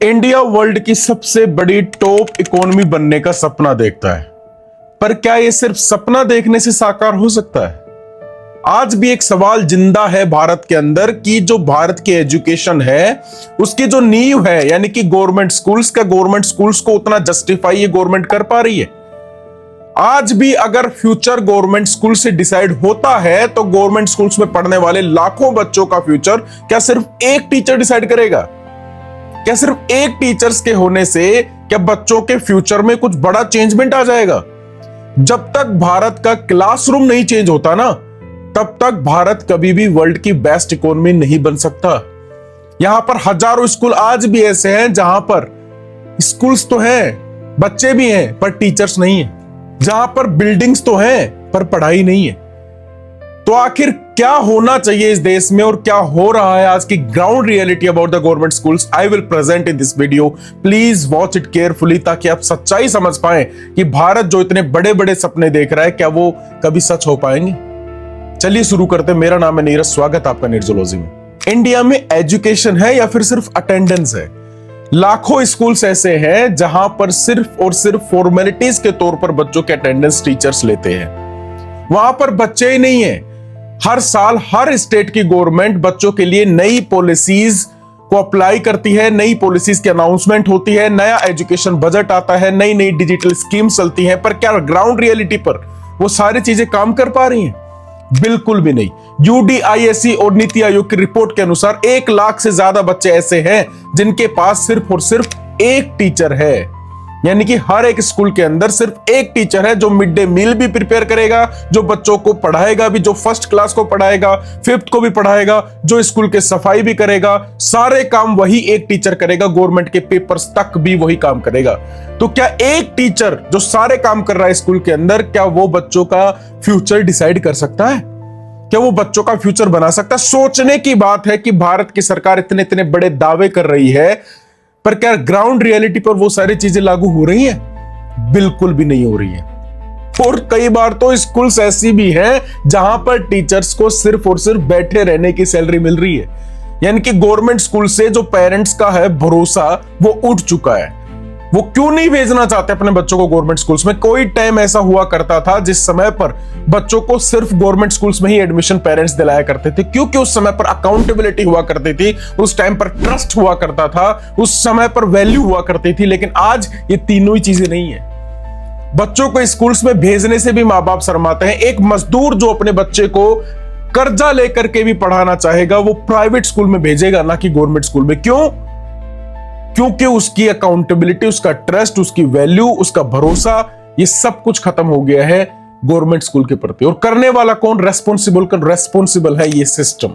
India world की सबसे बड़ी टॉप इकोनॉमी बनने का सपना देखता है, पर क्या यह सिर्फ सपना देखने से साकार हो सकता है? आज भी एक सवाल जिंदा है भारत के अंदर कि जो भारत की एजुकेशन है उसकी जो नींव है, यानी कि गवर्नमेंट स्कूल्स को उतना जस्टिफाई ये गवर्नमेंट कर पा रही है? आज भी अगर फ्यूचर गवर्नमेंट स्कूल से डिसाइड होता है तो गवर्नमेंट स्कूल्स में पढ़ने वाले लाखों बच्चों का फ्यूचर क्या सिर्फ एक टीचर डिसाइड करेगा? क्या सिर्फ एक टीचर्स के होने से क्या बच्चों के फ्यूचर में कुछ बड़ा चेंजमेंट आ जाएगा? जब तक भारत का क्लासरूम नहीं चेंज होता ना, तब तक भारत कभी भी वर्ल्ड की बेस्ट इकोनॉमी नहीं बन सकता। यहां पर हजारों स्कूल आज भी ऐसे हैं जहां पर स्कूल्स तो हैं, बच्चे भी हैं, पर टीचर्स नहीं है। जहां पर बिल्डिंग्स तो हैं, पर पढ़ाई नहीं है। तो आखिर क्या होना चाहिए इस देश में और क्या हो रहा है आज की ground reality about the government schools I will present in this video. Please watch it carefully ताकि आप सच्चाई समझ पाएं कि भारत जो इतने बड़े बड़े सपने देख रहा है क्या वो कभी सच हो पाएंगे। चलिए शुरू करते हैं। मेरा नाम है नीरज, स्वागत आपका नीरजोलॉजी में। इंडिया में एजुकेशन है या फिर सिर्फ अटेंडेंस है? लाखों स्कूल्स ऐसे हैं जहां पर सिर्फ और सिर्फ फॉर्मेलिटीज के तौर पर बच्चों के अटेंडेंस टीचर्स लेते हैं। वहां पर बच्चे ही नहीं है। हर साल हर स्टेट की गवर्नमेंट बच्चों के लिए नई पॉलिसीज को अप्लाई करती है, नई पॉलिसीज की अनाउंसमेंट होती है, नया एजुकेशन बजट आता है, नई नई डिजिटल स्कीम्स चलती हैं। पर क्या ग्राउंड रियलिटी पर वो सारी चीजें काम कर पा रही हैं? बिल्कुल भी नहीं। यूडीआईएसई और नीति आयोग की रिपोर्ट के अनुसार 1 लाख से ज्यादा बच्चे ऐसे हैं जिनके पास सिर्फ और सिर्फ एक टीचर है। यानी कि हर एक स्कूल के अंदर सिर्फ एक टीचर है जो मिड डे मील भी प्रिपेयर करेगा, जो बच्चों को पढ़ाएगा भी, जो फर्स्ट क्लास को पढ़ाएगा, 5th को भी पढ़ाएगा, जो स्कूल के सफाई भी करेगा। सारे काम वही एक टीचर करेगा, गवर्नमेंट के पेपर्स तक भी वही काम करेगा। तो क्या एक टीचर जो सारे काम कर रहा है स्कूल के अंदर, क्या वो बच्चों का फ्यूचर डिसाइड कर सकता है? क्या वो बच्चों का फ्यूचर बना सकता है? सोचने की बात है कि भारत की सरकार इतने इतने बड़े दावे कर रही है, पर क्या ग्राउंड रियलिटी पर वो सारी चीजें लागू हो रही हैं? बिल्कुल भी नहीं हो रही है। और कई बार तो स्कूल्स ऐसी भी हैं जहां पर टीचर्स को सिर्फ और सिर्फ बैठे रहने की सैलरी मिल रही है। यानी कि गवर्नमेंट स्कूल से जो पेरेंट्स का है भरोसा वो उठ चुका है। वो क्यों नहीं भेजना चाहते अपने बच्चों को गवर्नमेंट स्कूल्स में? कोई टाइम ऐसा हुआ करता था जिस समय पर बच्चों को सिर्फ गवर्नमेंट स्कूल्स में ही एडमिशन पेरेंट्स दिलाया करते थे, क्योंकि उस समय पर अकाउंटेबिलिटी हुआ करती थी, उस टाइम पर ट्रस्ट हुआ करता था, उस समय पर वैल्यू हुआ करती थी। लेकिन आज ये तीनों ही चीजें नहीं है। बच्चों को स्कूल्स में भेजने से भी माँ बाप शर्माते हैं। एक मजदूर जो अपने बच्चे को कर्जा लेकर के भी पढ़ाना चाहेगा वो प्राइवेट स्कूल में भेजेगा, ना कि गवर्नमेंट स्कूल में। क्यों? क्योंकि उसकी अकाउंटेबिलिटी, उसका ट्रस्ट, उसकी वैल्यू, उसका भरोसा, ये सब कुछ खत्म हो गया है गवर्नमेंट स्कूल के प्रति। और करने वाला कौन? रेस्पॉन्सिबल है ये सिस्टम।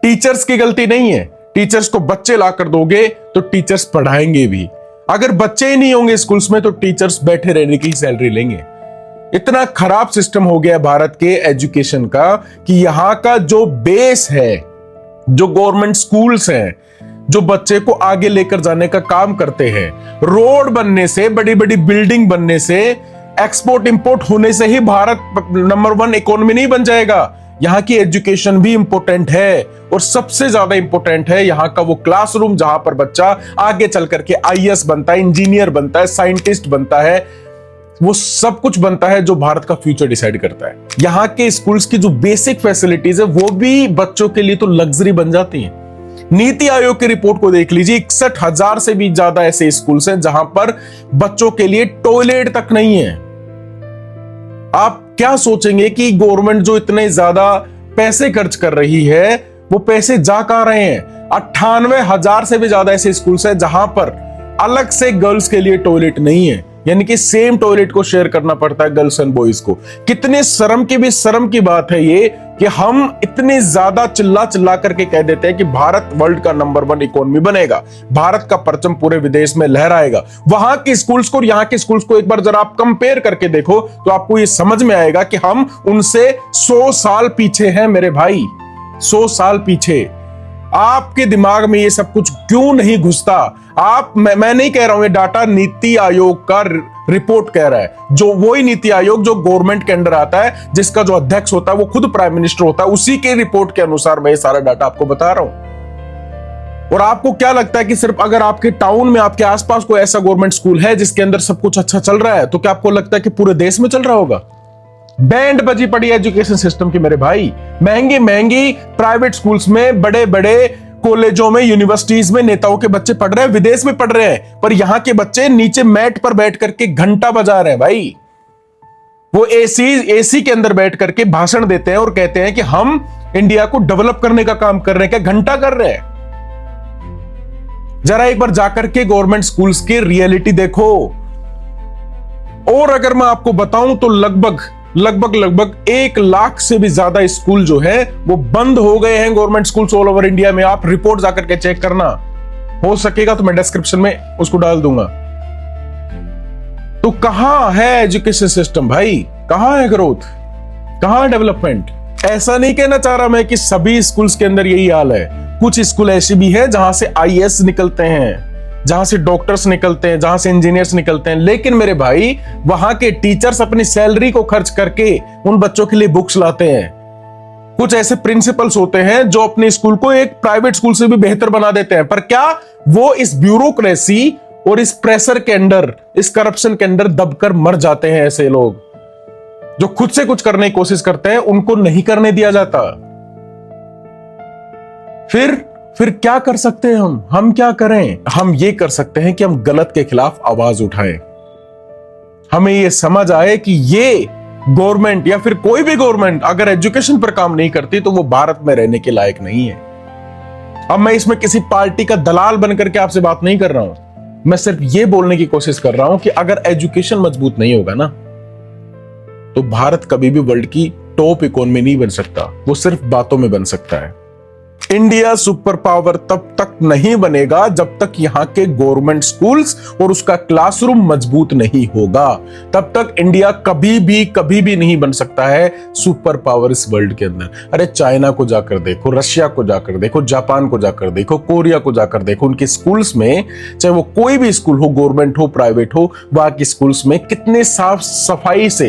टीचर्स की गलती नहीं है। टीचर्स को बच्चे लाकर दोगे तो टीचर्स पढ़ाएंगे भी। अगर बच्चे ही नहीं होंगे स्कूल्स में तो टीचर्स बैठे रहने की सैलरी लेंगे। इतना खराब सिस्टम हो गया भारत के एजुकेशन का कि यहां का जो बेस है, जो गवर्नमेंट स्कूल्स हैं, जो बच्चे को आगे लेकर जाने का काम करते हैं, रोड बनने से, बड़ी बड़ी बिल्डिंग बनने से, एक्सपोर्ट इंपोर्ट होने से ही भारत नंबर 1 इकोनॉमी नहीं बन जाएगा। यहाँ की एजुकेशन भी इंपॉर्टेंट है और सबसे ज्यादा इंपॉर्टेंट है यहाँ का वो क्लासरूम जहां पर बच्चा आगे चल करके आईएएस बनता है, इंजीनियर बनता है, साइंटिस्ट बनता है, वो सब कुछ बनता है जो भारत का फ्यूचर डिसाइड करता है। यहाँ के स्कूल्स की जो बेसिक फैसिलिटीज है वो भी बच्चों के लिए तो लग्जरी बन जाती है। नीति आयोग की रिपोर्ट को देख लीजिए, 61,000 से भी ज्यादा ऐसे स्कूल्स हैं जहां पर बच्चों के लिए टॉयलेट तक नहीं है। आप क्या सोचेंगे कि गवर्नमेंट जो इतने ज्यादा पैसे खर्च कर रही है वो पैसे जा कहां रहे हैं? 98,000 से भी ज्यादा ऐसे स्कूल्स हैं जहां पर अलग से गर्ल्स के लिए टॉयलेट नहीं है। यानी कि सेम टॉयलेट को शेयर करना पड़ता है गर्ल्स एंड बॉयज को। कितने शर्म की भी शर्म की बात है ये कि हम इतने ज्यादा चिल्ला चिल्ला करके कह देते हैं कि भारत वर्ल्ड का नंबर 1 इकोनॉमी बनेगा, भारत का परचम पूरे विदेश में लहराएगा। वहां के स्कूल्स को और यहाँ के स्कूल्स को एक बार जरा आप कंपेयर करके देखो तो आपको ये समझ में आएगा कि हम उनसे 100 साल पीछे हैं मेरे भाई, 100 साल पीछे। आपके दिमाग में ये सब कुछ क्यों नहीं घुसता? मैं नहीं कह रहा हूं, ये डाटा नीति आयोग का रिपोर्ट कह रहा है, जो वही नीति आयोग जो गवर्नमेंट के अंडर आता है, जिसका जो अध्यक्ष होता है वो खुद प्राइम मिनिस्टर होता है, उसी के रिपोर्ट के अनुसार मैं ये सारा डाटा आपको बता रहा हूं। और आपको क्या लगता है कि सिर्फ अगर आपके टाउन में, आपके आसपास कोई ऐसा गवर्नमेंट स्कूल है जिसके अंदर सब कुछ अच्छा चल रहा है, तो क्या आपको लगता है कि पूरे देश में चल रहा होगा? बैंड बजी पड़ी एजुकेशन सिस्टम की मेरे भाई। महंगी महंगी प्राइवेट स्कूल्स में, बड़े बड़े कॉलेजों में, यूनिवर्सिटीज में नेताओं के बच्चे पढ़ रहे हैं, विदेश में पढ़ रहे हैं, पर यहां के बच्चे नीचे मैट पर बैठ करके घंटा बजा रहे हैं भाई। वो एसी के अंदर बैठ करके भाषण देते हैं और कहते हैं कि हम इंडिया को डेवलप करने का काम कर रहे हैं। क्या घंटा कर रहे हैं? जरा एक बार जाकर के गवर्नमेंट स्कूल्स की रियलिटी देखो। और अगर मैं आपको बताऊं तो लगभग 1 लाख से भी ज्यादा स्कूल जो है वो बंद हो गए हैं, government schools all over India में। आप रिपोर्ट जाकर के चेक करना, हो सकेगा तो मैं डिस्क्रिप्शन में उसको डाल दूंगा। तो कहां है एजुकेशन सिस्टम भाई? कहां है ग्रोथ? कहां है डेवलपमेंट? ऐसा नहीं कहना चाह रहा मैं कि सभी स्कूल्स के अंदर यही हाल है। कुछ स्कूल ऐसे भी है जहां से आईएएस निकलते हैं, जहां से डॉक्टर्स निकलते हैं, जहां से इंजीनियर्स निकलते हैं, लेकिन मेरे भाई वहां के टीचर्स अपनी सैलरी को खर्च करके उन बच्चों के लिए बुक्स लाते हैं। कुछ ऐसे प्रिंसिपल्स होते हैं जो अपने स्कूल को एक प्राइवेट स्कूल से भी बेहतर बना देते हैं, पर क्या वो इस ब्यूरोक्रेसी और इस प्रेशर के अंदर, इस करप्शन के अंदर दबकर मर जाते हैं। ऐसे लोग जो खुद से कुछ करने की कोशिश करते हैं उनको नहीं करने दिया जाता। फिर क्या कर सकते हैं हम क्या करें? हम ये कर सकते हैं कि हम गलत के खिलाफ आवाज उठाएं। हमें ये समझ आए कि ये गवर्नमेंट या फिर कोई भी गवर्नमेंट अगर एजुकेशन पर काम नहीं करती तो वो भारत में रहने के लायक नहीं है। अब मैं इसमें किसी पार्टी का दलाल बनकर के आपसे बात नहीं कर रहा हूं, मैं सिर्फ ये बोलने की कोशिश कर रहा हूं कि अगर एजुकेशन मजबूत नहीं होगा ना, तो भारत कभी भी वर्ल्ड की टॉप इकोनॉमी नहीं बन सकता, वो सिर्फ बातों में बन सकता है। इंडिया सुपर पावर तब तक नहीं बनेगा जब तक यहां के गवर्नमेंट स्कूल्स और उसका क्लासरूम मजबूत नहीं होगा। तब तक इंडिया कभी भी नहीं बन सकता है सुपर पावर इस वर्ल्ड के अंदर। अरे चाइना को जाकर देखो, रशिया को जाकर देखो, जापान को जाकर देखो, कोरिया को जाकर देखो, उनके स्कूल्स में, चाहे वो कोई भी स्कूल हो, गवर्नमेंट हो, प्राइवेट हो, वहां के स्कूल्स में कितने साफ सफाई से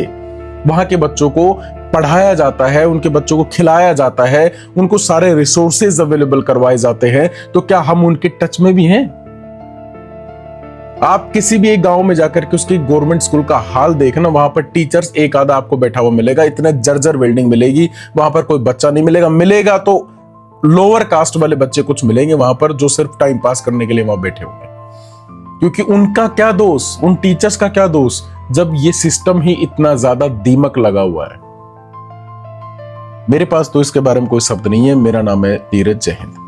वहां के बच्चों को पढ़ाया जाता है, उनके बच्चों को खिलाया जाता है, उनको सारे रिसोर्सेज अवेलेबल करवाए जाते हैं। तो क्या हम उनके टच में भी हैं? आप किसी भी एक गांव में जाकर के उसकी गवर्नमेंट स्कूल का हाल देखना, वहां पर टीचर्स एक आधा आपको बैठा हुआ मिलेगा, इतने जर्जर बिल्डिंग मिलेगी, वहां पर कोई बच्चा नहीं मिलेगा तो लोअर कास्ट वाले बच्चे कुछ मिलेंगे वहां पर, जो सिर्फ टाइम पास करने के लिए वहां बैठे होंगे। क्योंकि उनका क्या दोष, उन टीचर्स का क्या दोष, जब ये सिस्टम ही इतना ज्यादा दीमक लगा हुआ है। मेरे पास तो इसके बारे में कोई शब्द नहीं है। मेरा नाम है धीरज। जय हिंद।